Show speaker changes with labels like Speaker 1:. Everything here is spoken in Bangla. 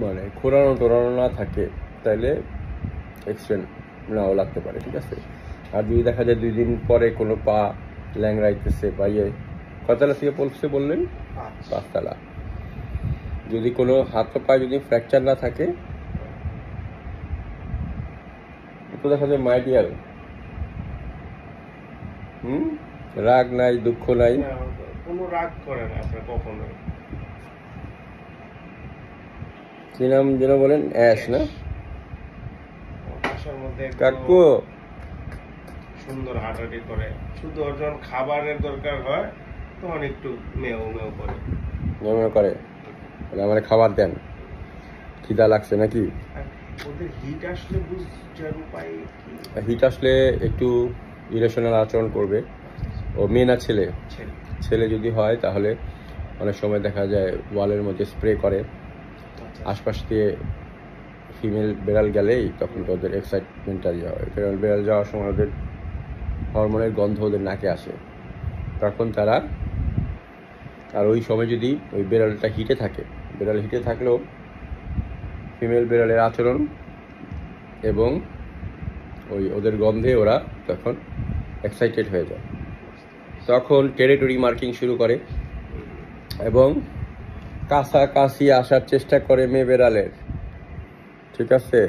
Speaker 1: মানে খোঁড়ানো টোড়ানো না থাকে তাহলে এক্সটেন্ড নাও লাগতে পারে, ঠিক আছে। আর যদি দেখা যায় 2 দিন পরে কোনো পা ল্যাংড়াইতেছে বা কতলা থেকে পড়ছে বললেন 5 তলা, যদি কোনো হাত পায়ে যদি ফ্র্যাকচার না থাকে তো দেখা যায় মাইডিয়াল, রাগ নাই, দুঃখ নাই,
Speaker 2: কোনো রাগ করে না আপনার কখনো।
Speaker 1: কি নাম যেন বলেন? অ্যাশ না?
Speaker 2: বাসার মধ্যে
Speaker 1: কাকু
Speaker 2: সুন্দর হাঁটাহাঁটি করে, শুধু ওর যখন খাবারের দরকার হয় তখন একটু মেও মেও করে।
Speaker 1: মনে করে আমার খাবার দেন, খিদা লাগছে নাকি?
Speaker 2: ওদের হিট আসলে বুঝার উপায় কি?
Speaker 1: হিট আসলে একটু ইরেশনাল আচরণ করবে। ও মেয়ে না ছেলে? ছেলে যদি হয় তাহলে অনেক সময় দেখা যায় ওয়ালের মধ্যে স্প্রে করে, আশপাশ দিয়ে ফিমেল বেড়াল গেলেই তখন তো ওদের এক্সাইটমেন্টটা হয়। কারণ বেড়াল যাওয়ার সময় ওদের হরমোনের গন্ধ ওদের নাকে আসে, তখন তারা, আর ওই সময় যদি ওই বেড়ালটা হিটে থাকে, বেড়াল হিটে থাকলেও ফিমেল বেড়ালের আচরণ এবং ওদের গন্ধে ওরা তখন এক্সাইটেড হয়ে যায়, তখন টেরিটরি মার্কিং শুরু করে এবং কাছাকাছি আসার চেষ্টা করে মেয়ে বেড়ালের, ঠিক আছে।